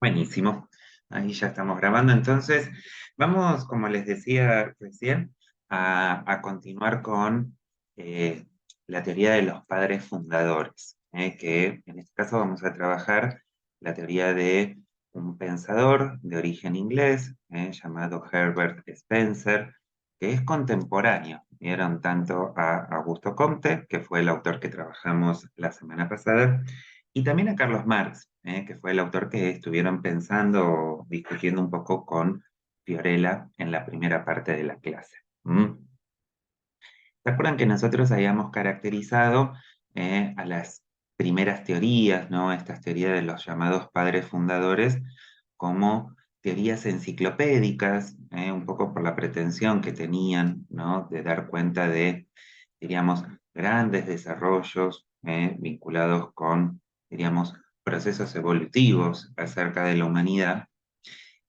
Buenísimo. Ahí ya estamos grabando. Entonces, vamos, como les decía recién, a continuar con eh, la teoría de los padres fundadores, que en este caso vamos a trabajar la teoría de un pensador de origen inglés, llamado Herbert Spencer, que es contemporáneo. Vieron tanto a Augusto Comte, que fue el autor que trabajamos la semana pasada, y también a Carlos Marx, que fue el autor que estuvieron pensando o discutiendo un poco con Fiorella en la primera parte de la clase. ¿Mm? ¿Se acuerdan que nosotros habíamos caracterizado a las primeras teorías, ¿no? Estas teorías de los llamados padres fundadores, como teorías enciclopédicas, un poco por la pretensión que tenían, ¿no? De dar cuenta de, diríamos, grandes desarrollos vinculados con, diríamos, procesos evolutivos acerca de la humanidad?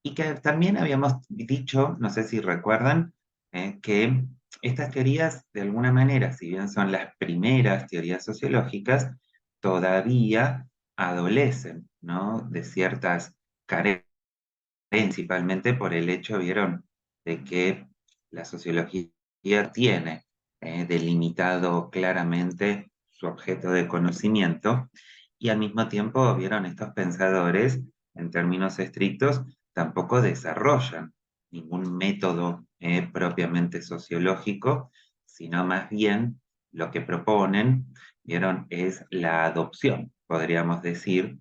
Y que también habíamos dicho, no sé si recuerdan, que estas teorías, de alguna manera, si bien son las primeras teorías sociológicas, todavía adolecen, ¿no? De ciertas carencias, principalmente por el hecho, vieron, de que la sociología tiene delimitado claramente su objeto de conocimiento, y al mismo tiempo, vieron, estos pensadores, en términos estrictos, tampoco desarrollan ningún método propiamente sociológico, sino más bien lo que proponen, vieron, es la adopción, podríamos decir,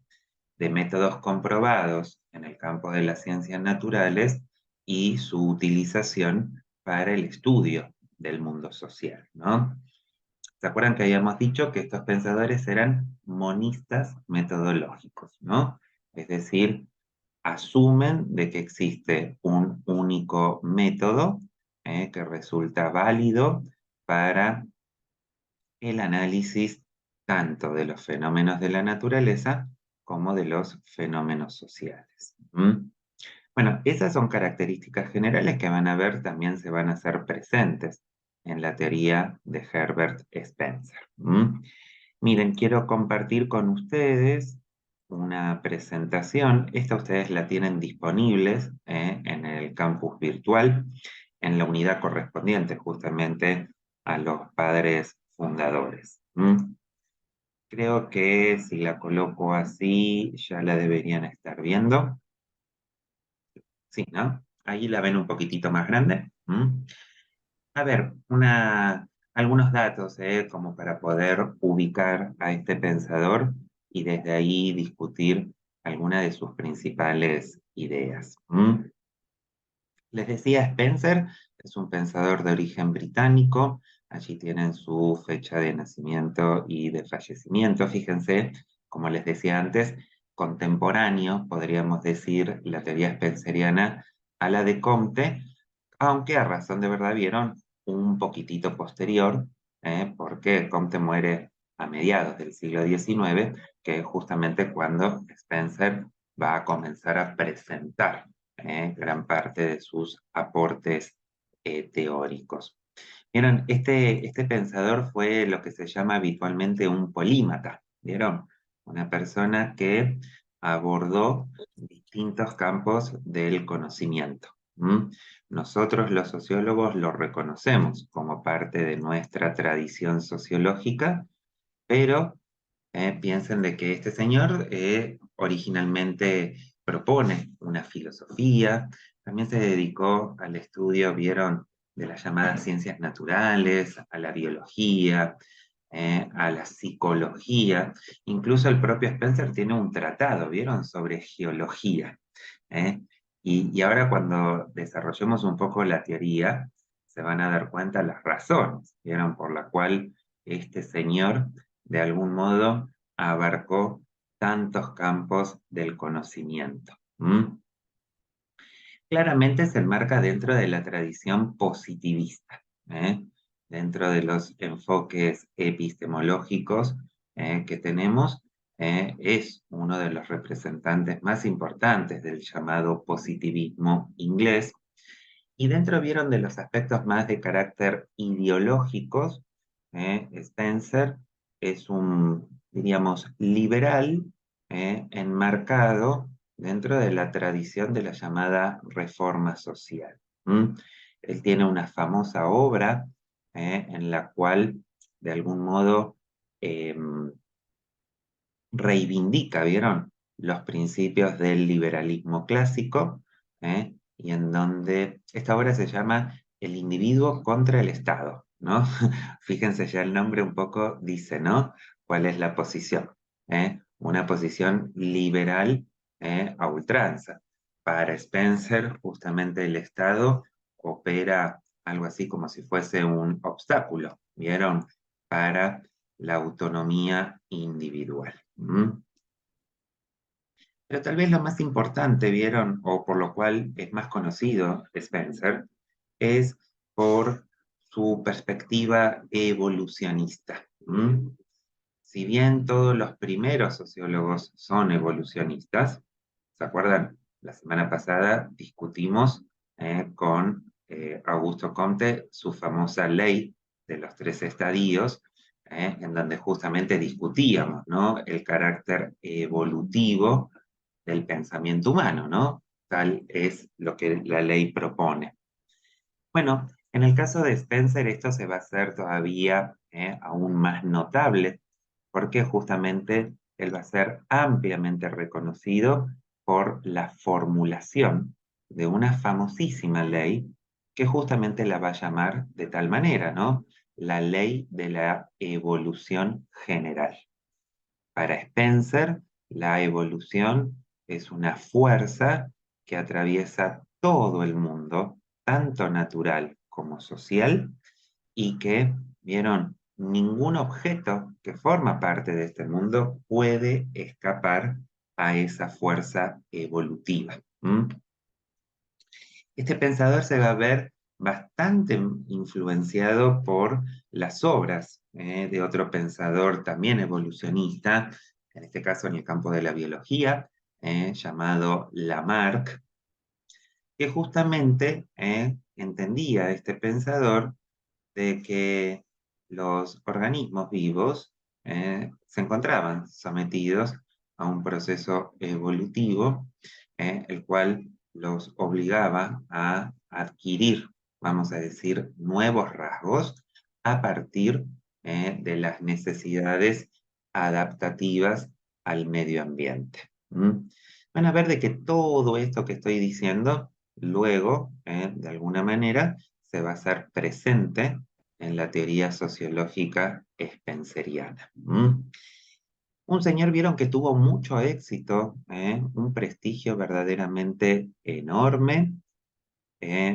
de métodos comprobados en el campo de las ciencias naturales y su utilización para el estudio del mundo social, ¿no? ¿Se acuerdan que habíamos dicho que estos pensadores eran monistas metodológicos, ¿no? Es decir, asumen de que existe un único método que resulta válido para el análisis tanto de los fenómenos de la naturaleza como de los fenómenos sociales. ¿Mm? Bueno, esas son características generales que van a ver también se van a hacer presentes en la teoría de Herbert Spencer. ¿Mm? Miren, quiero compartir con ustedes una presentación. Esta ustedes la tienen disponibles en el campus virtual, en la unidad correspondiente justamente a los padres fundadores. ¿Mm? Creo que si la coloco así, ya la deberían estar viendo. Sí, ¿no? Ahí la ven un poquitito más grande. ¿Mm? A ver, algunos datos, como para poder ubicar a este pensador y desde ahí discutir alguna de sus principales ideas. ¿Mm? Les decía, Spencer es un pensador de origen británico. Allí tienen su fecha de nacimiento y de fallecimiento. Fíjense, como les decía antes, contemporáneo, podríamos decir, la teoría spenceriana a la de Comte, aunque a razón de verdad vieron un poquitito posterior, porque Comte muere a mediados del siglo XIX, que es justamente cuando Spencer va a comenzar a presentar gran parte de sus aportes teóricos. Vieron, este pensador fue lo que se llama habitualmente un polímata, ¿vieron? Una persona que abordó distintos campos del conocimiento. ¿Mm? Nosotros los sociólogos lo reconocemos como parte de nuestra tradición sociológica, pero piensen de que este señor originalmente propone una filosofía, también se dedicó al estudio, vieron, de las llamadas ciencias naturales, a la biología, a la psicología. Incluso el propio Spencer tiene un tratado, vieron, sobre geología. ¿Eh? Y ahora cuando desarrollemos un poco la teoría, se van a dar cuenta las razones, vieron, por la cual este señor de algún modo abarcó tantos campos del conocimiento. ¿Mm? Claramente se enmarca dentro de la tradición positivista, dentro de los enfoques epistemológicos que tenemos, es uno de los representantes más importantes del llamado positivismo inglés, y dentro vieron de los aspectos más de carácter ideológicos, Spencer es un, diríamos, liberal, enmarcado dentro de la tradición de la llamada reforma social. ¿Mm? Él tiene una famosa obra en la cual, de algún modo, reivindica, ¿vieron?, los principios del liberalismo clásico, y en donde esta obra se llama El individuo contra el Estado, ¿no? Fíjense, ya el nombre un poco dice, ¿no?, cuál es la posición, una posición liberal a ultranza. Para Spencer, justamente el Estado opera algo así como si fuese un obstáculo, ¿vieron?, para la autonomía individual. ¿Mm? Pero tal vez lo más importante, vieron, o por lo cual es más conocido Spencer, es por su perspectiva evolucionista. ¿Mm? Si bien todos los primeros sociólogos son evolucionistas, ¿se acuerdan? La semana pasada discutimos con Augusto Comte su famosa ley de los 3 estadios, en donde justamente discutíamos, ¿no?, el carácter evolutivo del pensamiento humano, ¿no? Tal es lo que la ley propone. Bueno, en el caso de Spencer esto se va a hacer todavía aún más notable, porque justamente él va a ser ampliamente reconocido por la formulación de una famosísima ley que justamente la va a llamar de tal manera, ¿no? La ley de la evolución general. Para Spencer, la evolución es una fuerza que atraviesa todo el mundo, tanto natural como social, y que, vieron, ningún objeto que forma parte de este mundo puede escapar a esa fuerza evolutiva. ¿Mm? Este pensador se va a ver bastante influenciado por las obras de otro pensador también evolucionista, en este caso en el campo de la biología, llamado Lamarck, que justamente entendía este pensador de que los organismos vivos se encontraban sometidos a un proceso evolutivo, el cual los obligaba a adquirir, vamos a decir, nuevos rasgos a partir de las necesidades adaptativas al medio ambiente. ¿Mm? Van a ver de que todo esto que estoy diciendo, luego, de alguna manera, se va a hacer presente en la teoría sociológica spenceriana. ¿Mm? Un señor, vieron, que tuvo mucho éxito, un prestigio verdaderamente enorme,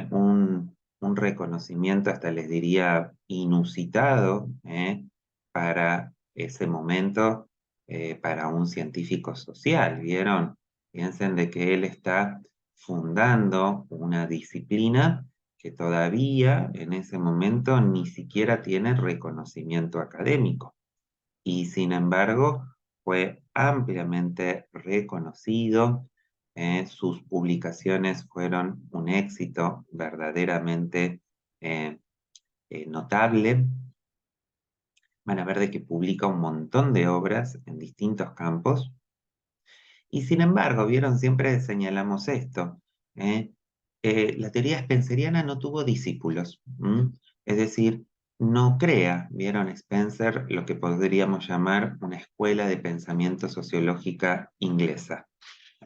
un reconocimiento, hasta les diría, inusitado, para ese momento, para un científico social, ¿vieron? Piensen de que él está fundando una disciplina que todavía en ese momento ni siquiera tiene reconocimiento académico y sin embargo fue ampliamente reconocido. Sus publicaciones fueron un éxito verdaderamente eh, notable. Van a ver de que publica un montón de obras en distintos campos. Y sin embargo, vieron, siempre señalamos esto. ¿eh? La teoría spenceriana no tuvo discípulos. Es decir, no crea, vieron, Spencer, lo que podríamos llamar una escuela de pensamiento sociológica inglesa.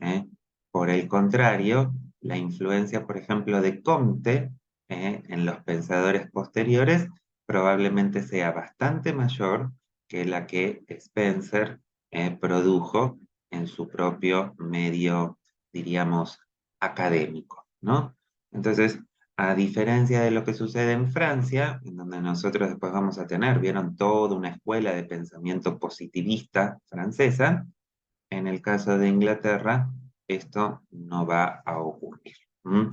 ¿eh? Por el contrario, la influencia, por ejemplo, de Comte en los pensadores posteriores probablemente sea bastante mayor que la que Spencer produjo en su propio medio, diríamos, académico, ¿no? Entonces, a diferencia de lo que sucede en Francia, en donde nosotros después vamos a tener, vieron, toda una escuela de pensamiento positivista francesa, en el caso de Inglaterra, esto no va a ocurrir. ¿Mm?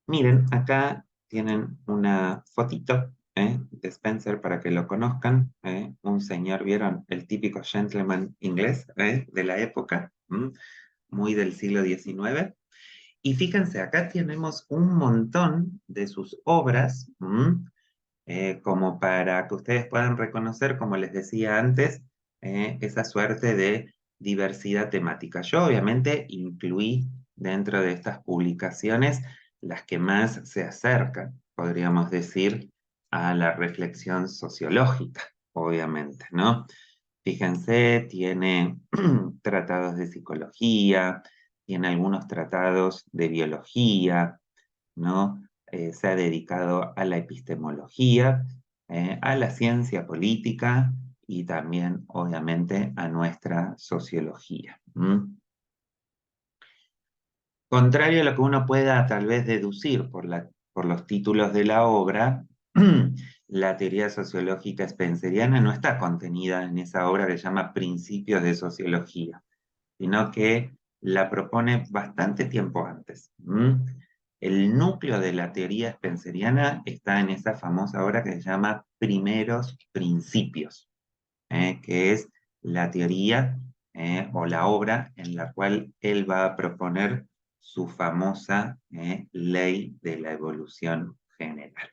Miren, acá tienen una fotito de Spencer para que lo conozcan. Un señor, ¿vieron? El típico gentleman inglés de la época, muy del siglo XIX. Y fíjense, acá tenemos un montón de sus obras, como para que ustedes puedan reconocer, como les decía antes, esa suerte de diversidad temática. Yo obviamente incluí dentro de estas publicaciones las que más se acercan, podríamos decir, a la reflexión sociológica, obviamente, ¿no? Fíjense, tiene tratados de psicología, tiene algunos tratados de biología, ¿no? Se ha dedicado a la epistemología, a la ciencia política y también, obviamente, a nuestra sociología. Contrario a lo que uno pueda tal vez deducir por los títulos de la obra, la teoría sociológica spenceriana no está contenida en esa obra que se llama Principios de Sociología, sino que la propone bastante tiempo antes. El núcleo de la teoría spenceriana está en esa famosa obra que se llama Primeros Principios, que es la teoría o la obra en la cual él va a proponer su famosa ley de la evolución general.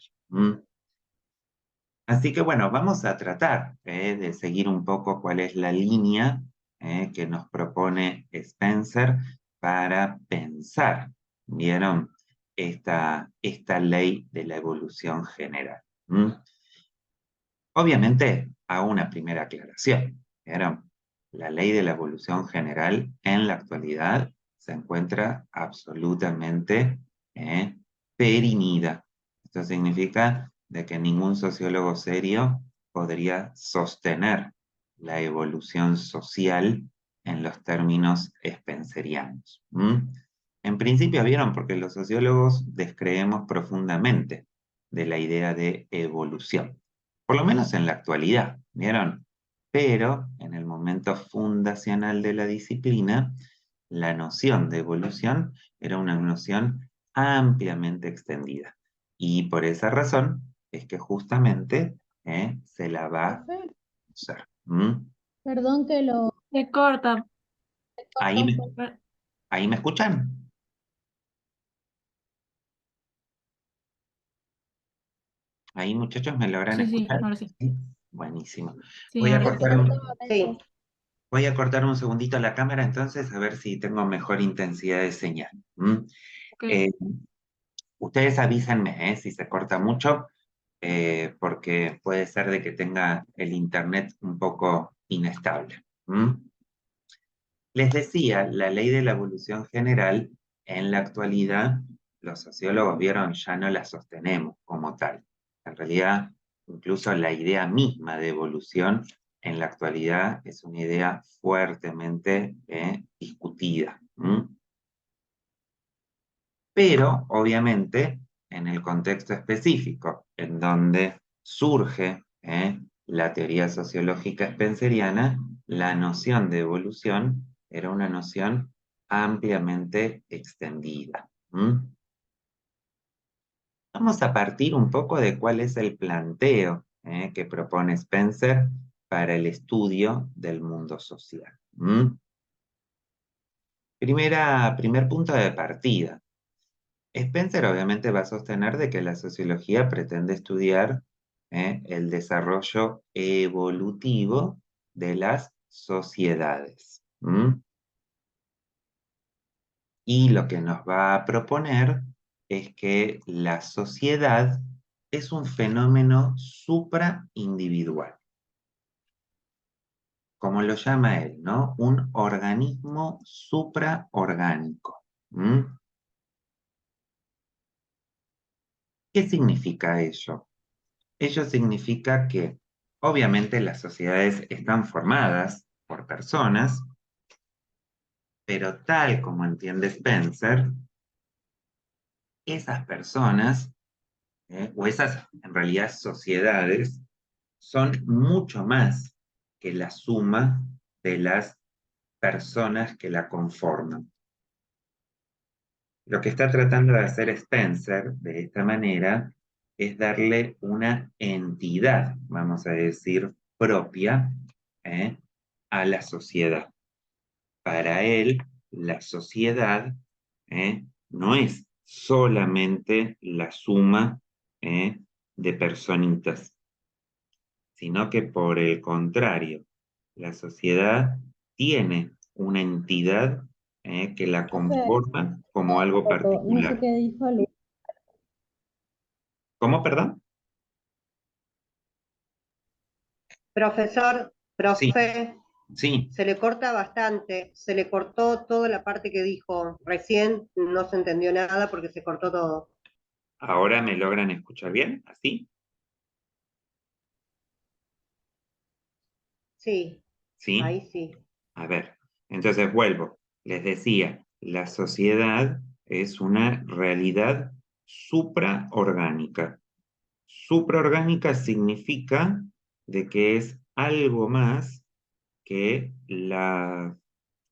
Así que bueno, vamos a tratar de seguir un poco cuál es la línea que nos propone Spencer para pensar, ¿vieron? Esta ley de la evolución general. Obviamente, hago una primera aclaración, ¿vieron? La ley de la evolución general en la actualidad se encuentra absolutamente perimida. Esto significa de que ningún sociólogo serio podría sostener la evolución social en los términos spencerianos. En principio, vieron, porque los sociólogos descreemos profundamente de la idea de evolución, por lo menos en la actualidad, ¿vieron? Pero en el momento fundacional de la disciplina, la noción de evolución era una noción ampliamente extendida. Y por esa razón es que justamente se la va a Profe, usar. perdón que lo Se corta. ¿Ahí me, Per- ahí me escuchan? Ahí, muchachos, ¿me lográn Sí, sí, escuchar? ahora sí. Sí. Buenísimo. Sí, Voy a ahora sí. cortar Sí. voy a cortar un segundito la cámara entonces a ver si tengo mejor intensidad de señal. Ok. Eh, Ustedes avísenme si se corta mucho, porque puede ser de que tenga el internet un poco inestable. Les decía, la ley de la evolución general, en la actualidad, los sociólogos vieron, ya no la sostenemos como tal. En realidad, incluso la idea misma de evolución en la actualidad es una idea fuertemente discutida. Pero, obviamente, en el contexto específico en donde surge la teoría sociológica spenceriana, la noción de evolución era una noción ampliamente extendida. Vamos a partir un poco de cuál es el planteo que propone Spencer para el estudio del mundo social. Primer punto de partida. Spencer obviamente va a sostener de que la sociología pretende estudiar el desarrollo evolutivo de las sociedades. Y lo que nos va a proponer es que la sociedad es un fenómeno supraindividual, como lo llama él, ¿no? Un organismo supraorgánico. ¿Qué significa ello? Ello significa que obviamente las sociedades están formadas por personas, pero tal como entiende Spencer, esas personas, o esas en realidad sociedades, son mucho más que la suma de las personas que la conforman. Lo que está tratando de hacer Spencer de esta manera es darle una entidad, vamos a decir, propia a la sociedad. Para él, la sociedad no es solamente la suma de personitas, sino que por el contrario, la sociedad tiene una entidad que la Profe, conforma como algo no sé particular. qué dijo Lu. ¿Cómo, perdón? Profesor, Sí, profe, sí. se le corta bastante, se le cortó toda la parte que dijo. Recién no se entendió nada porque se cortó todo. ¿Ahora me logran escuchar bien? ¿Así? Sí, ¿Sí? ahí sí. A ver, entonces vuelvo. Les decía, la sociedad es una realidad supraorgánica. Supraorgánica significa de que es algo más que la,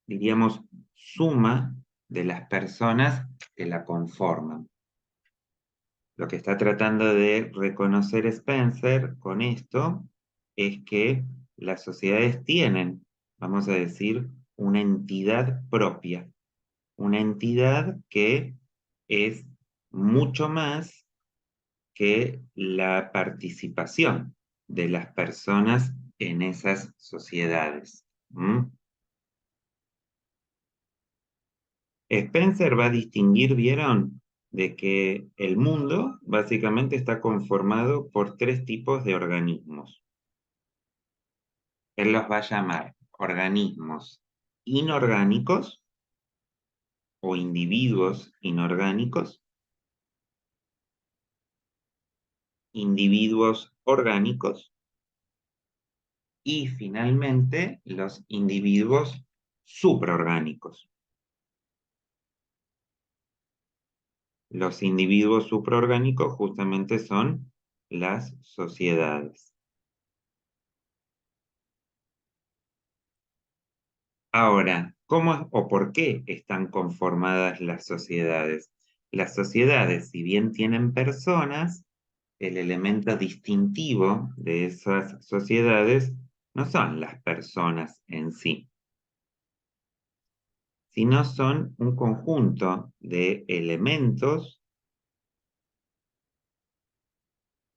diríamos, suma de las personas que la conforman. Lo que está tratando de reconocer Spencer con esto es que las sociedades tienen, vamos a decir, una entidad propia, una entidad que es mucho más que la participación de las personas en esas sociedades. ¿Mm? Spencer va a distinguir, ¿vieron? De que el mundo básicamente está conformado por tres tipos de organismos. Él los va a llamar organismos inorgánicos o individuos inorgánicos, individuos orgánicos y finalmente los individuos supraorgánicos. Los individuos supraorgánicos justamente son las sociedades. Ahora, ¿cómo o por qué están conformadas las sociedades? Las sociedades, si bien tienen personas, el elemento distintivo de esas sociedades no son las personas en sí, sino son un conjunto de elementos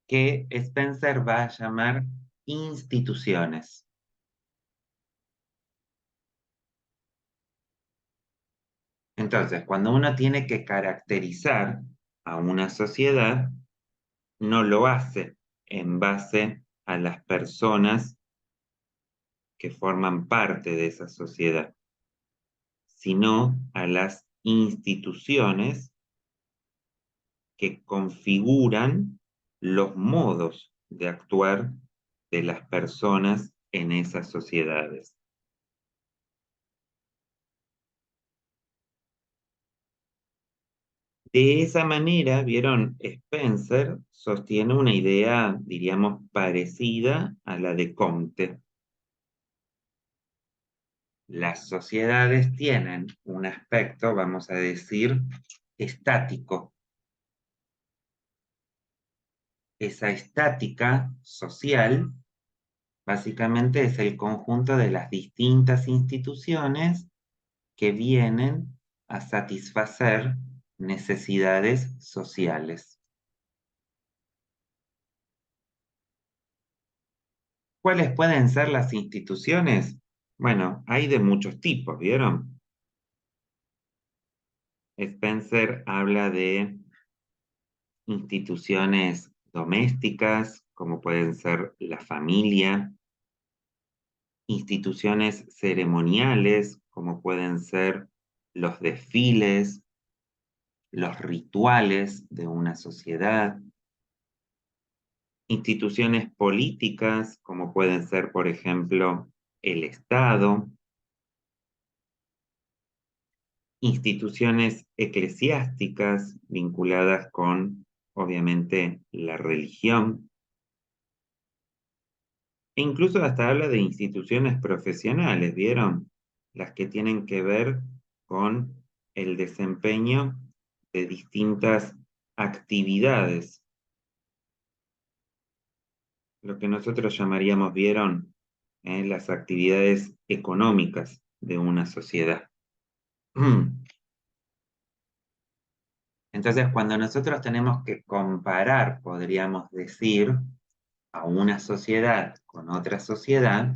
que Spencer va a llamar instituciones. Entonces, cuando uno tiene que caracterizar a una sociedad, no lo hace en base a las personas que forman parte de esa sociedad, sino a las instituciones que configuran los modos de actuar de las personas en esas sociedades. De esa manera, vieron, Spencer sostiene una idea, diríamos, parecida a la de Comte. Las sociedades tienen un aspecto, vamos a decir, estático. Esa estática social básicamente es el conjunto de las distintas instituciones que vienen a satisfacer necesidades sociales. ¿Cuáles pueden ser las instituciones? Bueno, hay de muchos tipos, ¿vieron? Spencer habla de instituciones domésticas, como pueden ser la familia, instituciones ceremoniales, como pueden ser los desfiles, los rituales de una sociedad, instituciones políticas, como pueden ser, por ejemplo, el Estado, instituciones eclesiásticas vinculadas con, obviamente, la religión, e incluso hasta habla de instituciones profesionales, ¿vieron? Las que tienen que ver con el desempeño de distintas actividades, lo que nosotros llamaríamos, ¿vieron? Las actividades económicas de una sociedad. Entonces, cuando nosotros tenemos que comparar, podríamos decir, a una sociedad con otra sociedad,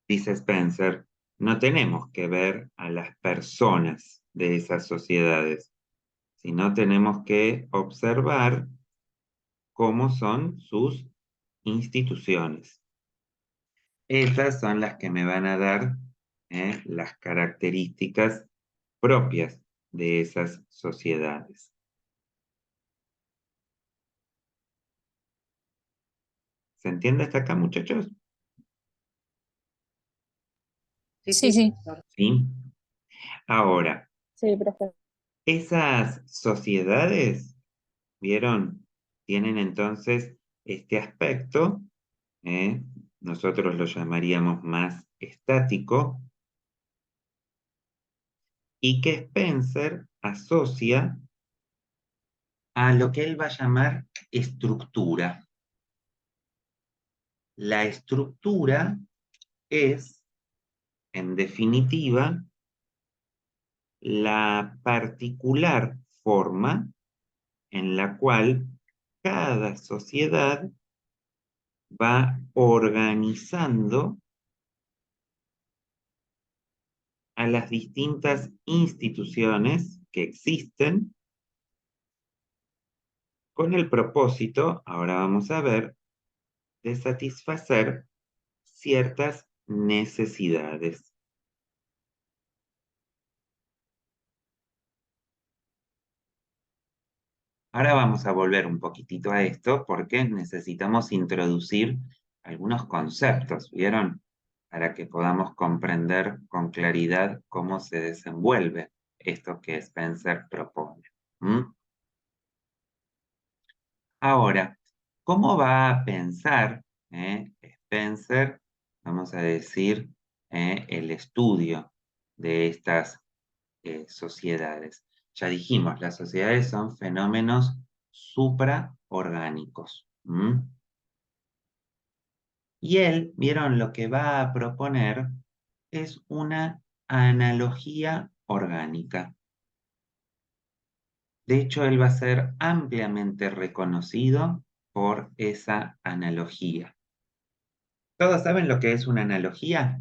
dice Spencer, no tenemos que ver a las personas de esas sociedades, sino tenemos que observar cómo son sus instituciones. Esas son las que me van a dar las características propias de esas sociedades. ¿Se entiende hasta acá, muchachos? Sí, Sí, sí, sí. profesor. ¿Sí? Ahora, Sí, profe. esas sociedades, ¿vieron? Tienen entonces este aspecto, nosotros lo llamaríamos más estático, y que Spencer asocia a lo que él va a llamar estructura. La estructura es, en definitiva, la particular forma en la cual cada sociedad va organizando a las distintas instituciones que existen con el propósito, ahora vamos a ver, de satisfacer ciertas necesidades. Ahora vamos a volver un poquitito a esto porque necesitamos introducir algunos conceptos, ¿vieron? Para que podamos comprender con claridad cómo se desenvuelve esto que Spencer propone. ¿Mm? Ahora, ¿cómo va a pensar Spencer, vamos a decir, el estudio de estas sociedades? Ya dijimos, las sociedades son fenómenos supraorgánicos. Y él, vieron, lo que va a proponer es una analogía orgánica. De hecho, él va a ser ampliamente reconocido por esa analogía. ¿Todos saben lo que es una analogía?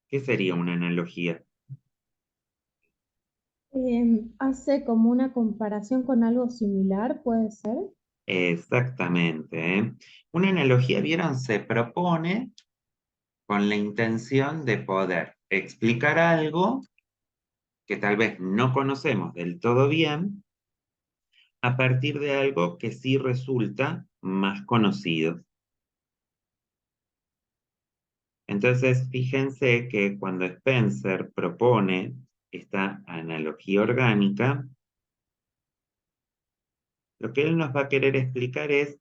¿Qué sería una analogía? Hace como una comparación con algo similar, ¿puede ser? Exactamente. Una analogía, vieron, se propone con la intención de poder explicar algo que tal vez no conocemos del todo bien a partir de algo que sí resulta más conocido. Entonces, fíjense que cuando Spencer propone esta analogía orgánica, lo que él nos va a querer explicar es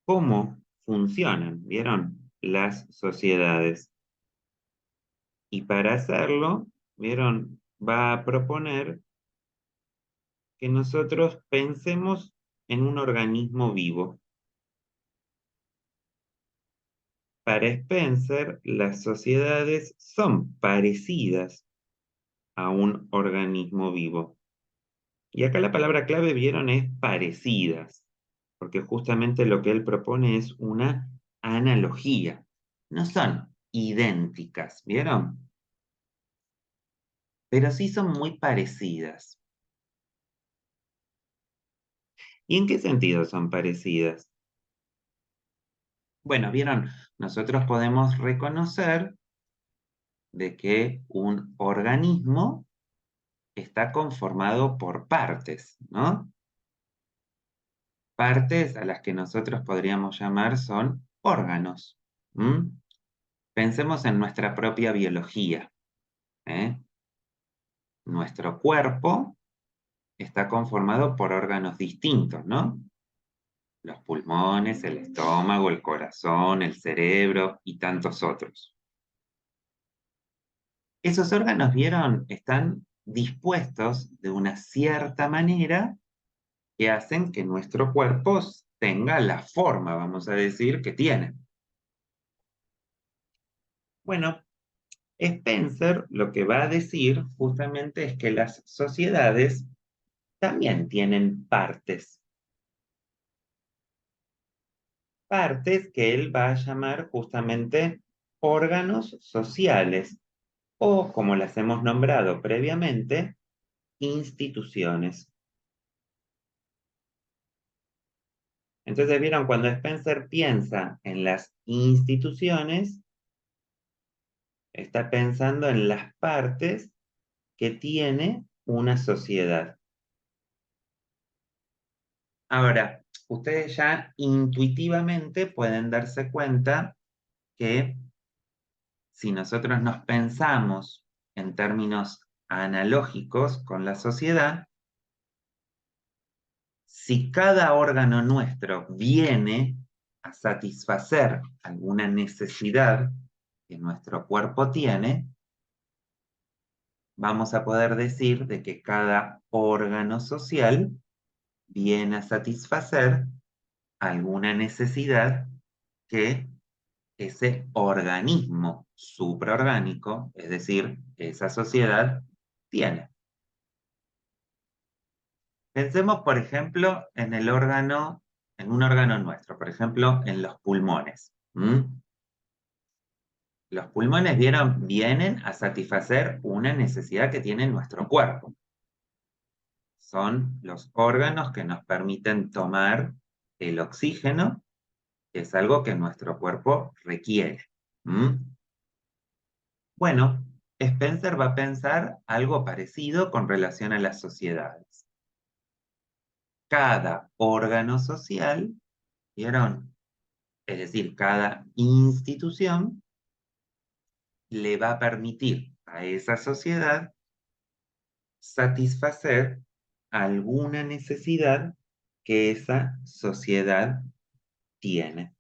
cómo funcionan, ¿vieron? Las sociedades. Y para hacerlo, ¿vieron? Va a proponer que nosotros pensemos en un organismo vivo. Para Spencer, las sociedades son parecidas a un organismo vivo. Y acá la palabra clave, vieron, es parecidas, porque justamente lo que él propone es una analogía. No son idénticas, ¿vieron? Pero sí son muy parecidas. ¿Y en qué sentido son parecidas? Bueno, vieron, nosotros podemos reconocer de que un organismo está conformado por partes, ¿no? Partes a las que nosotros podríamos llamar son órganos. Pensemos en nuestra propia biología. Nuestro cuerpo está conformado por órganos distintos, ¿no? Los pulmones, el estómago, el corazón, el cerebro y tantos otros. Esos órganos, ¿vieron? Están dispuestos de una cierta manera que hacen que nuestro cuerpo tenga la forma, vamos a decir, que tiene. Bueno, Spencer lo que va a decir justamente es que las sociedades también tienen partes. partes que él va a llamar justamente órganos sociales, o como las hemos nombrado previamente, instituciones. Entonces, ¿vieron? Cuando Spencer piensa en las instituciones, está pensando en las partes que tiene una sociedad. Ahora, ustedes ya intuitivamente pueden darse cuenta que si nosotros nos pensamos en términos analógicos con la sociedad, si cada órgano nuestro viene a satisfacer alguna necesidad que nuestro cuerpo tiene, vamos a poder decir de que cada órgano social viene a satisfacer alguna necesidad que ese organismo supraorgánico, es decir, esa sociedad, tiene. Pensemos, por ejemplo, en el órgano, en un órgano nuestro, por ejemplo, en los pulmones. Los pulmones vienen a satisfacer una necesidad que tiene nuestro cuerpo. Son los órganos que nos permiten tomar el oxígeno, que es algo que nuestro cuerpo requiere. Bueno, Spencer va a pensar algo parecido con relación a las sociedades. Cada órgano social, ¿vieron? Es decir, cada institución le va a permitir a esa sociedad satisfacer alguna necesidad que esa sociedad tiene.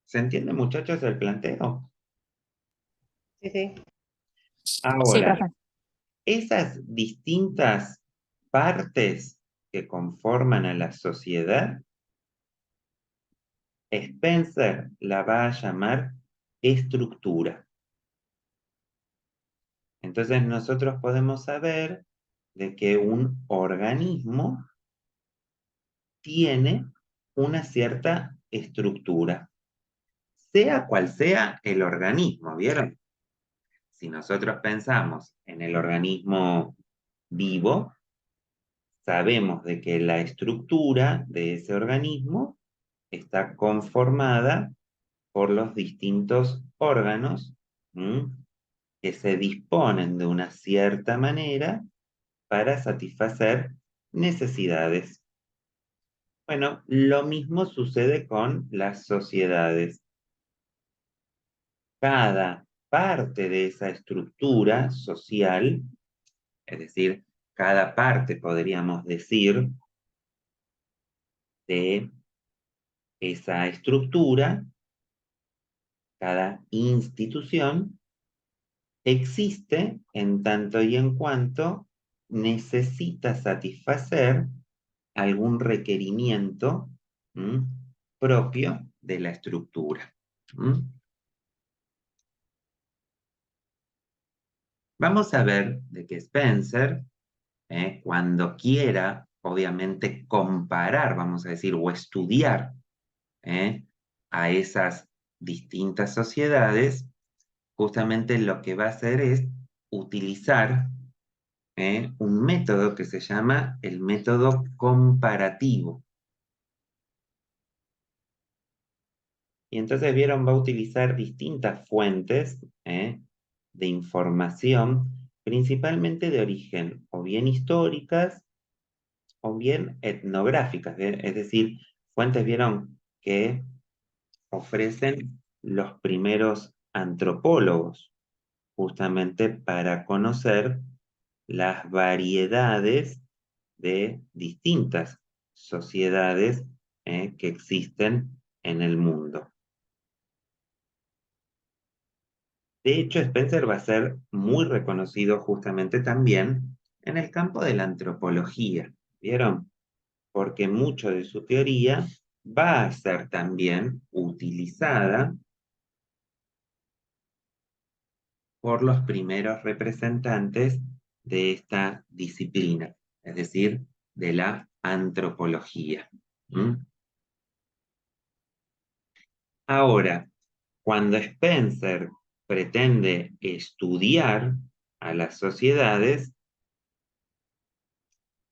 ¿Se entiende, muchachos, el planteo? Sí, sí. Sí, Ahora, profe. esas distintas partes que conforman a la sociedad, Spencer la va a llamar estructura. Entonces nosotros podemos saber de que un organismo tiene una cierta estructura, sea cual sea el organismo, ¿vieron? Si nosotros pensamos en el organismo vivo, sabemos de que la estructura de ese organismo está conformada por los distintos órganos que se disponen de una cierta manera para satisfacer necesidades. Bueno, lo mismo sucede con las sociedades. Cada parte de esa estructura social, es decir, cada parte, podríamos decir, de esa estructura, cada institución, existe en tanto y en cuanto necesita satisfacer algún requerimiento propio de la estructura. Vamos a ver de que Spencer, cuando quiera, obviamente, comparar, vamos a decir, o estudiar a esas distintas sociedades, justamente lo que va a hacer es utilizar un método que se llama el método comparativo. Y entonces vieron, va a utilizar distintas fuentes de información, principalmente de origen o bien históricas o bien etnográficas, es decir, fuentes vieron que ofrecen los primeros antropólogos, justamente para conocer las variedades de distintas sociedades que existen en el mundo. De hecho, Spencer va a ser muy reconocido justamente también en el campo de la antropología, ¿vieron? Porque mucho de su teoría va a ser también utilizada por los primeros representantes de esta disciplina, es decir, de la antropología. Ahora, cuando Spencer pretende estudiar a las sociedades,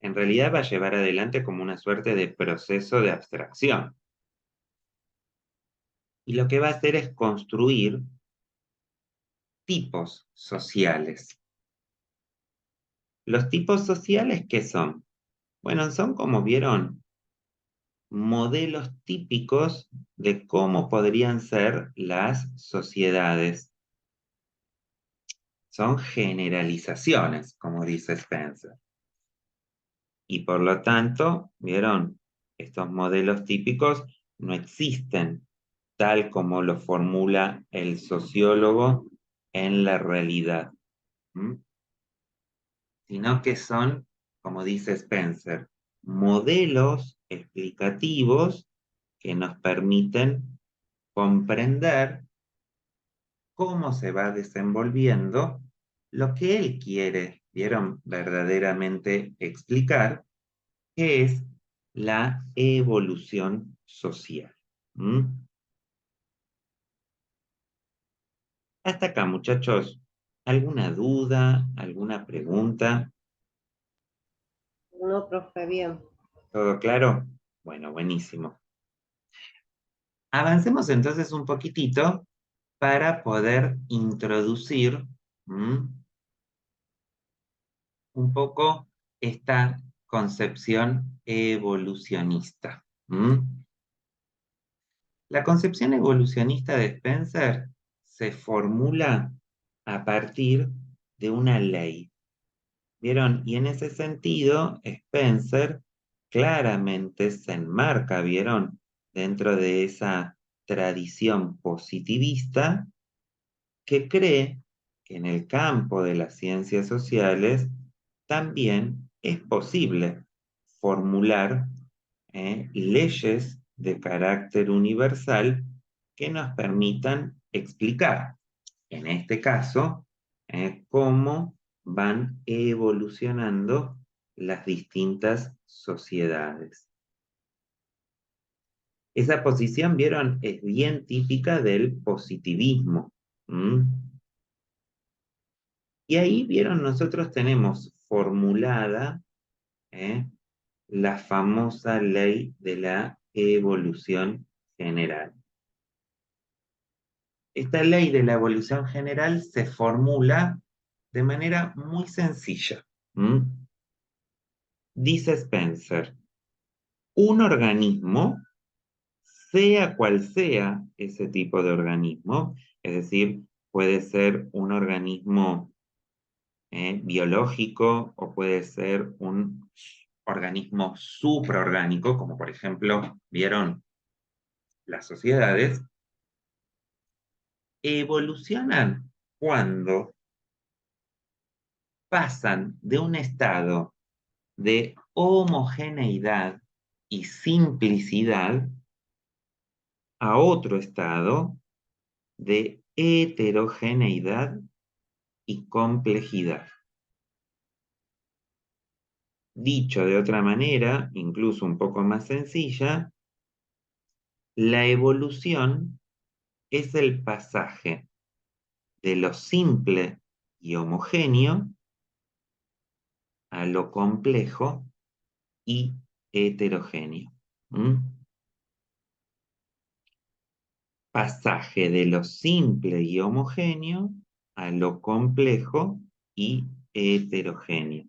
en realidad va a llevar adelante como una suerte de proceso de abstracción. Y lo que va a hacer es construir tipos sociales. ¿Los tipos sociales qué son? Bueno, son, como vieron, modelos típicos de cómo podrían ser las sociedades. Son generalizaciones, como dice Spencer. Y por lo tanto, vieron, estos modelos típicos no existen tal como lo formula el sociólogo en la realidad, sino que son, como dice Spencer, modelos explicativos que nos permiten comprender cómo se va desenvolviendo lo que él quiere, vieron, verdaderamente explicar, que es la evolución social. Hasta acá, muchachos, ¿alguna duda, alguna pregunta? No, profe, bien. ¿Todo claro? Bueno, buenísimo. Avancemos entonces un poquitito para poder introducir un poco esta concepción evolucionista. La concepción evolucionista de Spencer se formula a partir de una ley. ¿Vieron? Y en ese sentido, Spencer claramente se enmarca, ¿vieron? Dentro de esa tradición positivista que cree que en el campo de las ciencias sociales también es posible formular leyes de carácter universal que nos permitan explicar, en este caso, cómo van evolucionando las distintas sociedades. Esa posición, vieron, es bien típica del positivismo. Y ahí, vieron, nosotros tenemos formulada la famosa ley de la evolución general. Esta ley de la evolución general se formula de manera muy sencilla. Dice Spencer, un organismo, sea cual sea ese tipo de organismo, es decir, puede ser un organismo biológico o puede ser un organismo supraorgánico, como por ejemplo, vieron las sociedades, evolucionan cuando pasan de un estado de homogeneidad y simplicidad a otro estado de heterogeneidad y complejidad. Dicho de otra manera, incluso un poco más sencilla, la evolución es el pasaje de lo simple y homogéneo a lo complejo y heterogéneo. Pasaje de lo simple y homogéneo a lo complejo y heterogéneo.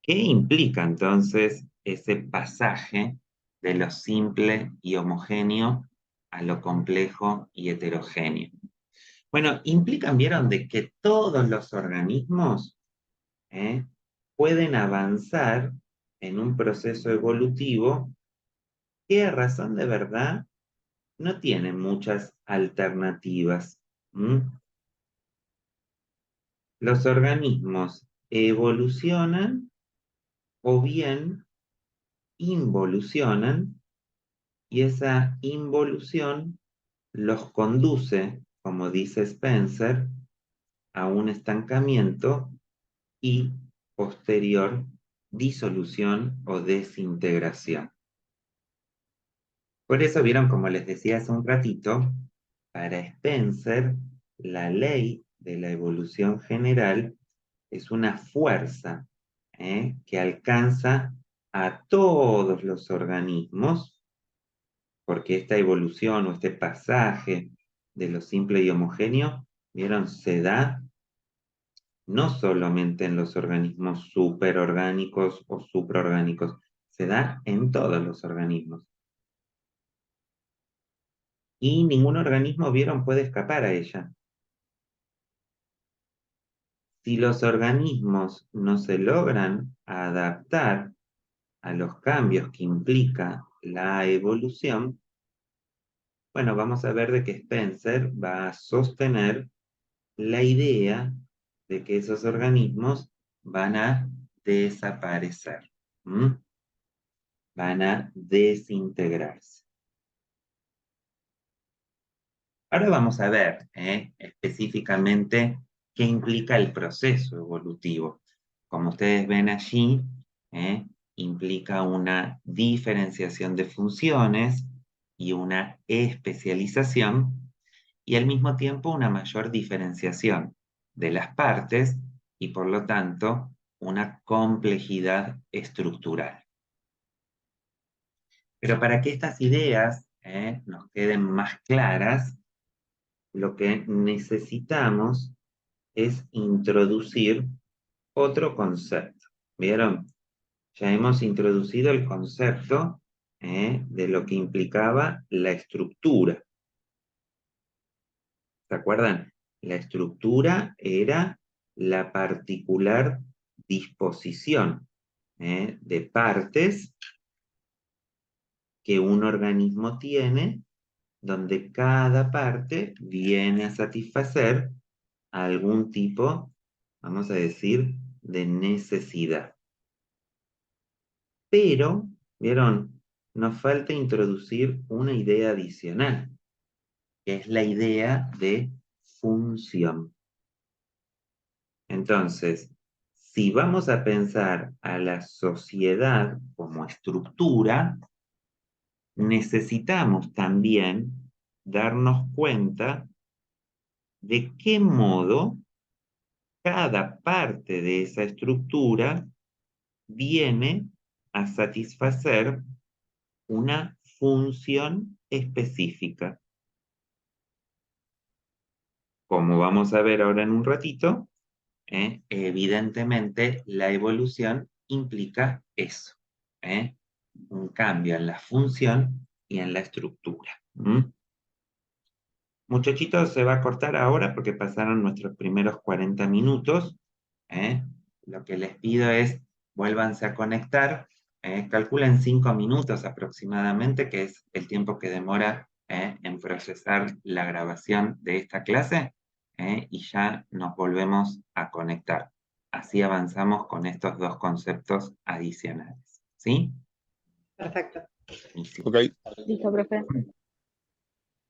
¿Qué implica entonces ese pasaje de lo simple y homogéneo a lo complejo y heterogéneo? Bueno, implican, vieron, de que todos los organismos pueden avanzar en un proceso evolutivo que a razón de verdad no tiene muchas alternativas. Los organismos evolucionan o bien involucionan y esa involución los conduce, como dice Spencer, a un estancamiento y posterior disolución o desintegración. Por eso vieron, como les decía hace un ratito, para Spencer, la ley de la evolución general es una fuerza que alcanza a todos los organismos, porque esta evolución o este pasaje de lo simple y homogéneo, vieron, se da no solamente en los organismos superorgánicos o supraorgánicos, se da en todos los organismos. Y ningún organismo, vieron, puede escapar a ella. Si los organismos no se logran adaptar a los cambios que implica la evolución, bueno, vamos a ver de que Spencer va a sostener la idea de que esos organismos van a desaparecer, van a desintegrarse. Ahora vamos a ver específicamente qué implica el proceso evolutivo. Como ustedes ven allí, implica una diferenciación de funciones y una especialización, y al mismo tiempo una mayor diferenciación de las partes y por lo tanto una complejidad estructural. Pero para que estas ideas nos queden más claras, lo que necesitamos es introducir otro concepto. ¿Vieron? Ya hemos introducido el concepto de lo que implicaba la estructura. ¿Se acuerdan? La estructura era la particular disposición de partes que un organismo tiene, donde cada parte viene a satisfacer algún tipo, vamos a decir, de necesidad. Pero, ¿vieron? Nos falta introducir una idea adicional, que es la idea de función. Entonces, si vamos a pensar a la sociedad como estructura, necesitamos también darnos cuenta de qué modo cada parte de esa estructura viene a satisfacer una función específica. Como vamos a ver ahora en un ratito, evidentemente la evolución implica eso, un cambio en la función y en la estructura. Muchachitos, se va a cortar ahora porque pasaron nuestros primeros 40 minutos. Lo que les pido es, vuélvanse a conectar, calculen 5 minutos aproximadamente, que es el tiempo que demora en procesar la grabación de esta clase, y ya nos volvemos a conectar. Así avanzamos con estos dos conceptos adicionales. ¿Sí? Perfecto. Buenísimo. Ok. Listo, profe.